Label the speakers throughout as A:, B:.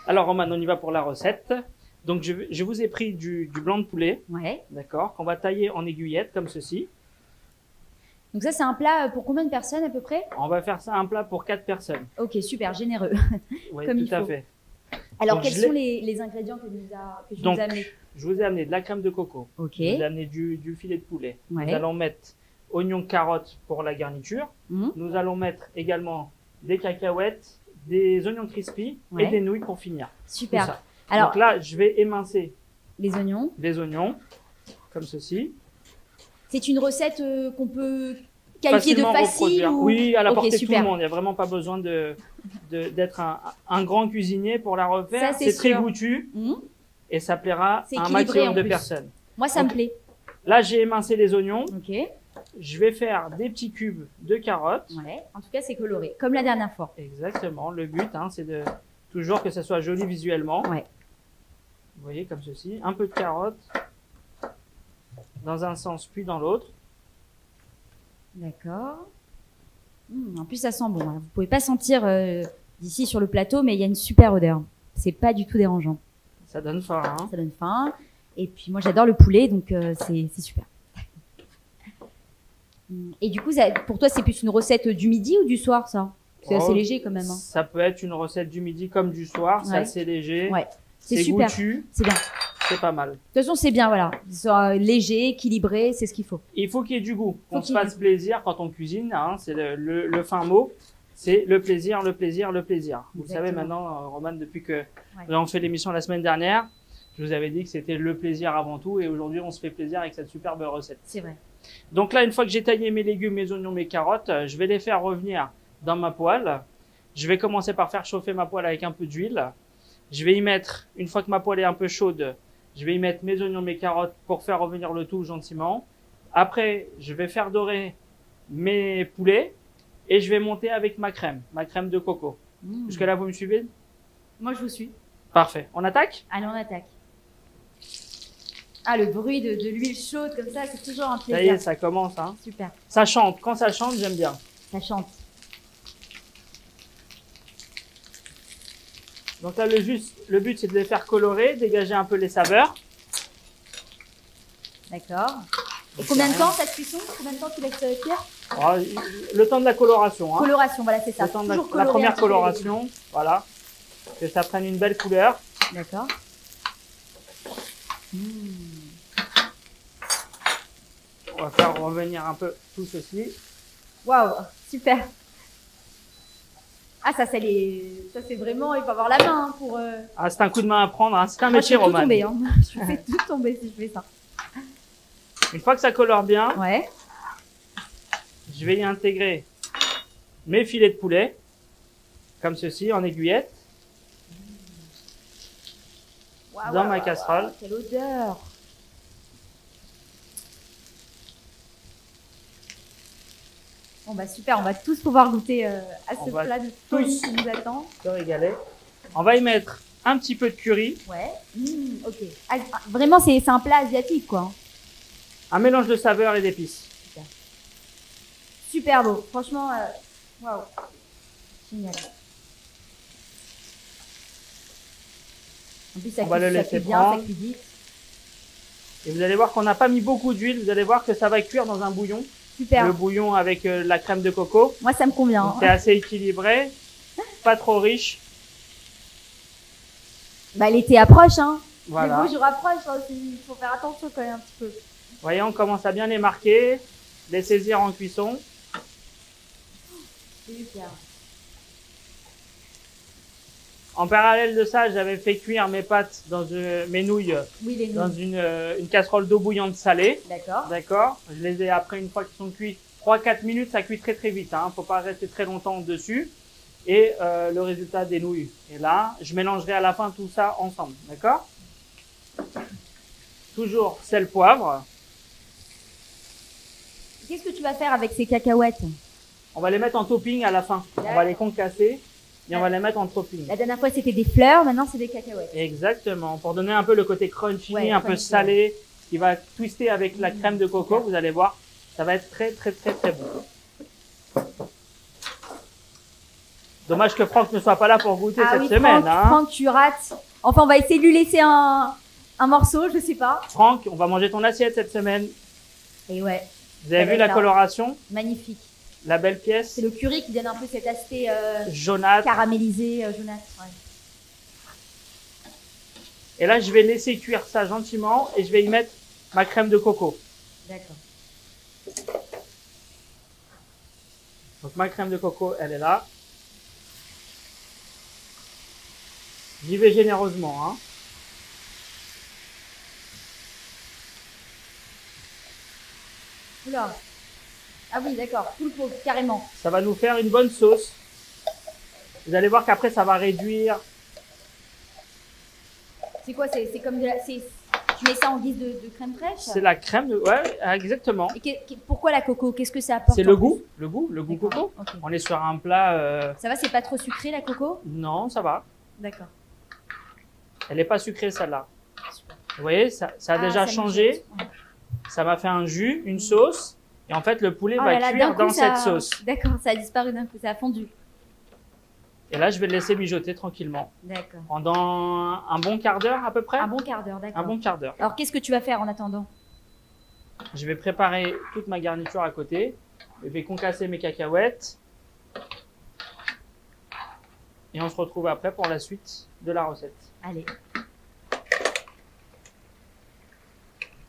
A: Alors Roman, on y va pour la recette. Donc je vous ai pris du blanc de poulet,
B: Ouais.
A: d'accord, qu'on va tailler en aiguillettes comme ceci.
B: Donc ça, c'est un plat pour combien de personnes à peu près?
A: On va faire ça un plat pour 4 personnes.
B: Ok, super, généreux.
A: Oui,
B: Comme
A: tout
B: il
A: à
B: faut.
A: fait.
B: Alors,
A: Donc,
B: quels
A: je
B: sont
A: l'ai-
B: les ingrédients que tu
A: Donc,
B: nous as amenés?
A: je vous ai amené de la crème de coco.
B: Ok.
A: Je vous ai amené du filet de poulet.
B: Ouais.
A: Nous allons mettre oignons, carottes pour la garniture.
B: Mhm.
A: Nous allons mettre également des cacahuètes, des oignons crispy
B: Ouais.
A: et des nouilles pour finir. Tout
B: Super.
A: ça.
B: Alors,
A: Donc là, je vais émincer
B: les oignons,
A: des oignons, comme ceci.
B: c'est une recette qu'on peut qualifier de
A: Facilement
B: facile
A: reproduire.
B: ou...
A: Oui, à la
B: Ok,
A: portée de tout
B: super.
A: le monde. Il n'y a vraiment pas besoin d'être un grand cuisinier pour la refaire.
B: Ça, c'est
A: C'est très
B: sûr.
A: goûtu
B: Mhm.
A: et ça plaira
B: C'est
A: à un
B: équilibré,
A: maximum
B: en
A: de
B: plus.
A: personnes.
B: Moi, ça
A: Ok.
B: me plaît.
A: Là, j'ai émincé les oignons.
B: Ok.
A: Je vais faire des petits cubes de carottes.
B: Ouais. En tout cas, c'est coloré, comme la dernière fois.
A: Exactement. Le but, c'est de toujours que ça soit joli visuellement.
B: Ouais.
A: Vous voyez, comme ceci. Un peu de carottes dans un sens puis dans l'autre.
B: D'accord. En plus, ça sent bon. Hein. Vous pouvez pas sentir d'ici sur le plateau, mais il y a une super odeur. C'est pas du tout dérangeant.
A: Ça donne faim. Hein.
B: Ça donne faim. Et puis moi, j'adore le poulet, donc c'est super. Et du coup, pour toi, c'est plus une recette du midi ou du soir, ça? C'est assez
A: Oh,
B: léger quand même. Hein.
A: Ça peut être une recette du midi comme du soir. C'est
B: Ouais.
A: assez léger.
B: Ouais. C'est
A: C'est
B: super.
A: goûtu.
B: C'est bien.
A: C'est pas mal.
B: De toute façon, c'est bien, voilà. Soit léger, équilibré, c'est ce qu'il faut.
A: Il faut qu'il y ait du goût.
B: Faut
A: Qu'on
B: qu'il
A: se
B: y ait
A: fasse plaisir quand on cuisine. C'est le fin mot. C'est le plaisir, le plaisir, le plaisir. Vous le savez
B: Exactement.
A: maintenant, Roman, depuis que nous avons fait l'émission la semaine dernière, je vous avais dit que c'était le plaisir avant tout. Et aujourd'hui, on se fait plaisir avec cette superbe recette.
B: C'est vrai.
A: Donc là, une fois que j'ai taillé mes légumes, mes oignons, mes carottes, je vais les faire revenir dans ma poêle. Je vais commencer par faire chauffer ma poêle avec un peu d'huile. Je vais y mettre, une fois que ma poêle est un peu chaude, je vais y mettre mes oignons, mes carottes pour faire revenir le tout gentiment. Après, je vais faire dorer mes poulets et je vais monter avec ma crème de coco. Jusque là, vous me suivez?
B: Moi, je vous suis.
A: Parfait. On attaque?
B: Allez, on attaque. Ah, le bruit de l'huile chaude comme ça, c'est toujours un
A: Ça y est,
B: plaisir.
A: ça commence.
B: Super.
A: Ça chante. Quand ça chante, j'aime bien.
B: Ça chante.
A: Donc là, le but, c'est de les faire colorer, dégager un peu les saveurs.
B: D'accord. Et combien de temps cette cuisson? Combien de temps tu laisses cuire?
A: Oh, le temps de la coloration.
B: Coloration, voilà, c'est ça.
A: Le temps de
B: Toujours
A: la
B: colorer un
A: première
B: petit peu les
A: coloration. Voilà. Que ça prenne une belle couleur.
B: légumes. D'accord.
A: On va faire revenir un peu tout ceci.
B: Waouh, super. Ah, ça c'est vraiment, il faut avoir la main hein, pour.
A: Ah, c'est un coup de main à prendre. C'est un
B: Moi, je
A: métier,
B: fais tout
A: Roman.
B: tomber. Hein. Je fais tout tomber si je fais ça.
A: Une fois que ça colore bien,
B: Ouais.
A: je vais y intégrer mes filets de poulet. Comme ceci, en aiguillette.
B: Waouh,
A: Dans
B: waouh,
A: ma
B: waouh,
A: casserole.
B: waouh, quelle odeur. Bon bah super, on va tous pouvoir goûter à
A: On
B: ce
A: va
B: plat de folie
A: tous.
B: qui nous attend.
A: Se régaler. On va y mettre un petit peu de curry.
B: Ouais. Ok. Ah, vraiment, c'est un plat asiatique quoi. Hein.
A: Un mélange de saveurs et d'épices.
B: Super beau. Franchement, waouh. Génial. En plus, ça
A: On va le
B: cuit, ça
A: laisser
B: cuit bien, ça
A: prendre.
B: cuit vite.
A: Et vous allez voir qu'on n'a pas mis beaucoup d'huile. Vous allez voir que ça va cuire dans un bouillon.
B: Super.
A: Le bouillon avec la crème de coco.
B: Moi, ça me convient.
A: Donc,
B: Hein.
A: c'est assez équilibré. Pas trop riche.
B: Bah, l'été approche, hein.
A: Voilà.
B: Les beaux jours approchent, hein. Il faut faire attention quand même un petit peu.
A: Vous voyez, on commence à bien les marquer, les saisir en cuisson.
B: Super.
A: En parallèle de ça, j'avais fait cuire mes pâtes mes nouilles
B: Oui, les
A: dans
B: nouilles.
A: une casserole d'eau bouillante salée.
B: D'accord.
A: D'accord. Je les ai après, une fois qu'ils sont cuits, 3-4 minutes, ça cuit très très vite. Faut pas rester très longtemps dessus. Et le résultat des nouilles. Et là, je mélangerai à la fin tout ça ensemble. D'accord. Toujours sel, poivre.
B: Qu'est-ce que tu vas faire avec ces cacahuètes?
A: On va les mettre en topping à la fin. On va les concasser et on va les mettre en topping.
B: La dernière fois, c'était des fleurs, maintenant, c'est des cacahuètes.
A: Exactement. Pour donner un peu le côté crunchy,
B: Ouais,
A: un peu
B: crunchy,
A: salé, qui va twister avec la crème de coco. Vous allez voir, ça va être très très très très bon. Dommage que Franck ne soit pas là pour goûter
B: Ah
A: cette
B: oui,
A: semaine.
B: Franck,
A: Hein.
B: Franck, tu rates. Enfin, on va essayer de lui laisser un morceau, je sais pas.
A: Franck, on va manger ton assiette cette semaine.
B: Et ouais,
A: Vous avez
B: Ça va
A: vu la
B: être
A: coloration?
B: magnifique.
A: La belle pièce?
B: C'est le curry qui donne un peu cet aspect
A: Jaunâtre.
B: caramélisé, jaunâtre. Ouais.
A: Et là, je vais laisser cuire ça gentiment et je vais y mettre ma crème de coco.
B: D'accord.
A: Donc ma crème de coco, elle est là. J'y vais généreusement. Hein.
B: Oula. Ah oui, d'accord, tout le pot, carrément.
A: Ça va nous faire une bonne sauce. Vous allez voir qu'après, ça va réduire.
B: C'est quoi? C'est comme de la. Tu mets ça en guise de crème fraîche?
A: C'est la crème de... Ouais, exactement.
B: Et pourquoi la coco? Qu'est-ce que ça apporte?
A: C'est
B: en
A: le
B: plus?
A: goût. Le goût
B: D'accord.
A: coco.
B: Ok.
A: On est sur un plat...
B: Ça va, c'est pas trop sucré la coco?
A: Non, ça va.
B: D'accord.
A: Elle n'est pas sucrée, celle-là.
B: Super.
A: Vous voyez, ça a déjà changé. Ça m'a fait un jus, une sauce. Et en fait, le poulet
B: Oh
A: va
B: là là,
A: cuire
B: d'un coup,
A: dans
B: ça-
A: cette sauce.
B: D'accord, ça a disparu d'un coup, ça a fondu.
A: Et là, je vais le laisser mijoter tranquillement.
B: D'accord.
A: Pendant un bon quart d'heure à peu près.
B: Un bon quart d'heure, d'accord.
A: Un bon quart d'heure.
B: Alors, qu'est-ce que tu vas faire en attendant?
A: Je vais préparer toute ma garniture à côté. Je vais concasser mes cacahuètes. Et on se retrouve après pour la suite de la recette.
B: Allez.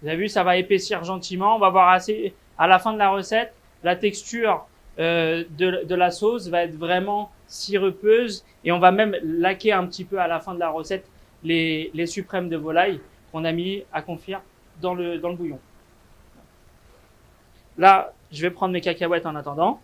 A: Vous avez vu, ça va épaissir gentiment. On va voir assez à la fin de la recette, la texture de la sauce va être vraiment sirupeuse et on va même laquer un petit peu à la fin de la recette les suprêmes de volaille qu'on a mis à confire dans le bouillon. Là, je vais prendre mes cacahuètes en attendant.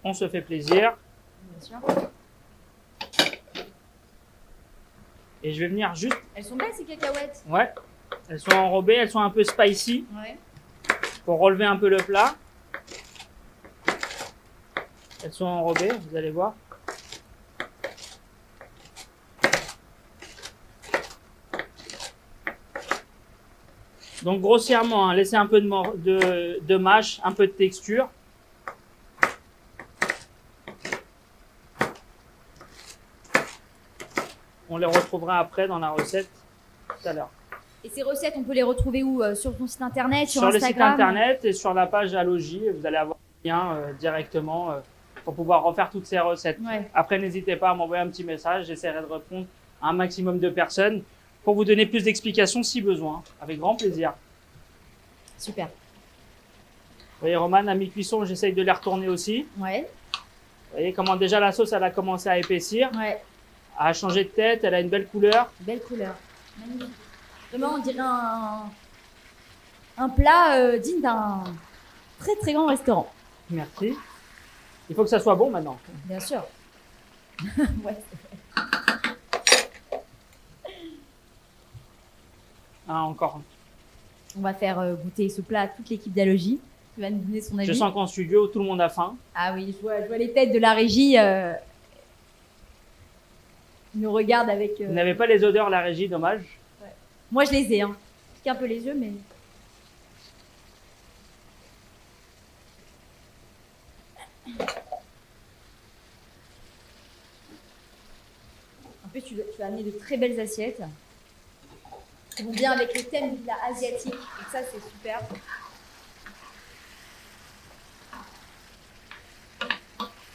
A: On se fait plaisir.
B: Bien sûr.
A: Et je vais venir juste...
B: Elles sont belles ces cacahuètes.
A: Ouais, elles sont enrobées, elles sont un peu spicy
B: Ouais.
A: pour relever un peu le plat. Elles sont enrobées, vous allez voir. Donc grossièrement, hein, laissez un peu de mâche, un peu de texture. On les retrouvera après dans la recette tout à l'heure.
B: Et ces recettes, on peut les retrouver où? Sur ton site internet, sur
A: Sur le site
B: Instagram?
A: internet et sur la page Alogie, vous allez avoir le lien directement pour pouvoir refaire toutes ces recettes.
B: Ouais.
A: Après, n'hésitez pas à m'envoyer un petit message, j'essaierai de répondre à un maximum de personnes pour vous donner plus d'explications si besoin, avec grand plaisir.
B: Super.
A: Vous voyez, Romane, à mi-cuisson, j'essaye de les retourner aussi.
B: Ouais.
A: Vous voyez comment déjà la sauce, elle a commencé à épaissir,
B: Ouais.
A: à changer de tête, elle a une belle couleur.
B: Belle couleur. Magnifique. Vraiment, on dirait un plat digne d'un très très grand restaurant.
A: Merci. Il faut que ça soit bon maintenant.
B: Bien sûr. Ouais.
A: Ah, encore.
B: On va faire goûter ce plat à toute l'équipe d'Alogie qui va nous donner son avis.
A: Je sens qu'en studio, tout le monde a faim.
B: Ah oui, je vois les têtes de la régie. Ils nous regardent avec.
A: Vous n'avez pas les odeurs, la régie, dommage.
B: Moi, je les ai. Hein. Je pique un peu les yeux, mais. En plus, tu as amené de très belles assiettes. Qui vont bien avec le thème de la asiatique. Donc ça, c'est super.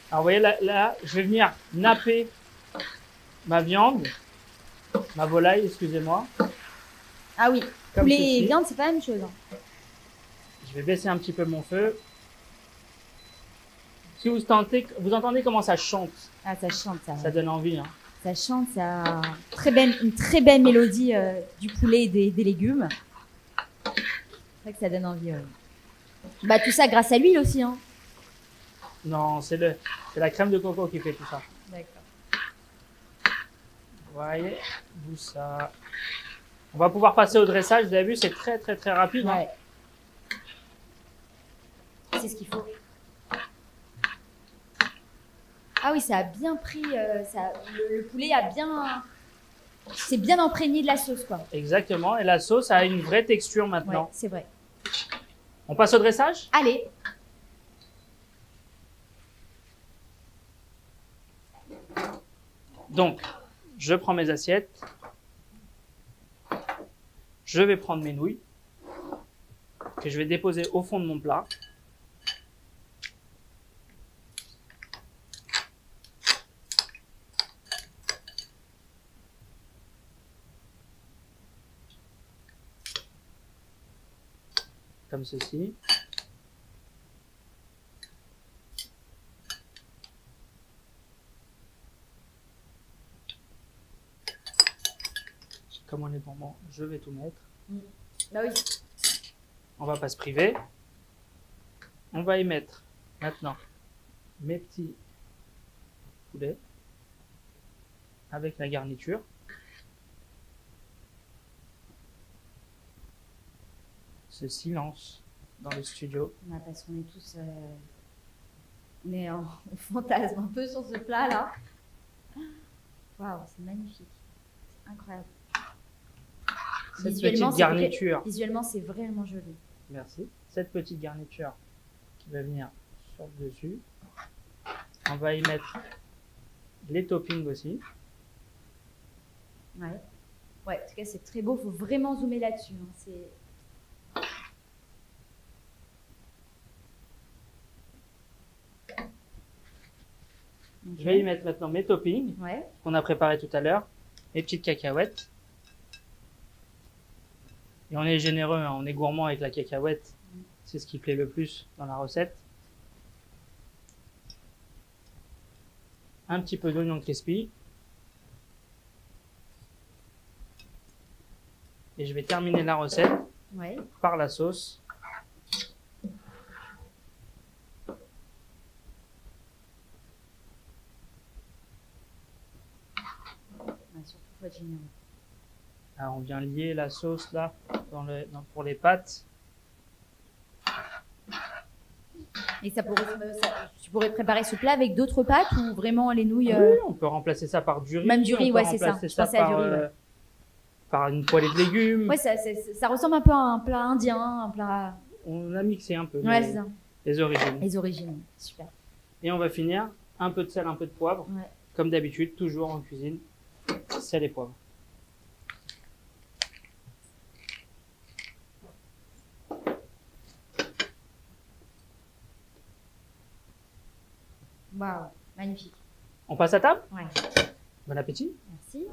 A: Alors, vous voyez, là, je vais venir napper ma viande, ma volaille, excusez-moi.
B: Ah oui,
A: Comme
B: poulet
A: ceci.
B: et viande, c'est pas la même chose. Hein.
A: Je vais baisser un petit peu mon feu. Si vous entendez comment ça chante,
B: Ah, ça chante, ça.
A: ça donne envie. Hein.
B: Ça chante, ça. Une très belle mélodie du poulet et des légumes. C'est vrai que ça donne envie. Bah, tout ça grâce à l'huile aussi. Hein.
A: Non, c'est la crème de coco qui fait tout ça.
B: D'accord.
A: Vous voyez, d'où ça. On va pouvoir passer au dressage. Vous avez vu, c'est très très très rapide. Hein.
B: Ouais. C'est ce qu'il faut. Ah oui, ça a bien pris. Le poulet a bien. C'est bien imprégné de la sauce, quoi.
A: Exactement. Et la sauce a une vraie texture
B: Ouais,
A: maintenant.
B: c'est vrai.
A: On passe au dressage?
B: Allez,
A: Donc, je prends mes assiettes. Je vais prendre mes nouilles que je vais déposer au fond de mon plat. Comme ceci. Comme on est gourmand, je vais tout mettre.
B: Bah oui.
A: On va pas se priver. On va y mettre maintenant mes petits poulets avec la garniture. Ce silence dans le studio.
B: Parce qu'on est tous... on fantasme un peu sur ce plat-là. Waouh, c'est magnifique. C'est incroyable.
A: Cette petite garniture.
B: Visuellement, c'est vraiment joli.
A: Merci. Cette petite garniture qui va venir sur le dessus. On va y mettre les toppings aussi.
B: Ouais. Ouais, en tout cas, c'est très beau. Il faut vraiment zoomer là-dessus. Hein. C'est...
A: Je vais y mettre maintenant mes toppings qu'on a préparés tout à l'heure. Mes petites cacahuètes. Et on est généreux, hein, on est gourmand avec la cacahuète. C'est ce qui plaît le plus dans la recette. Un petit peu d'oignon crispy. Et je vais terminer la recette par la sauce.
B: Surtout, faut être généreux.
A: Alors, on vient lier la sauce là pour les pâtes.
B: Et tu pourrais préparer ce plat avec d'autres pâtes ou vraiment les nouilles
A: Oui, on peut remplacer ça par du riz.
B: Même du riz, ouais, c'est ça. Je pensais à du riz.
A: Par une poêlée de légumes.
B: Ouais, ça ressemble un peu à un plat indien, un plat.
A: On a mixé un peu.
B: Ouais, c'est ça.
A: Les origines.
B: Les origines, super.
A: Et on va finir un peu de sel, un peu de poivre.
B: Ouais.
A: Comme d'habitude, toujours en cuisine, sel et poivre.
B: Waouh, magnifique.
A: On passe à table?
B: Ouais.
A: Bon appétit.
B: Merci.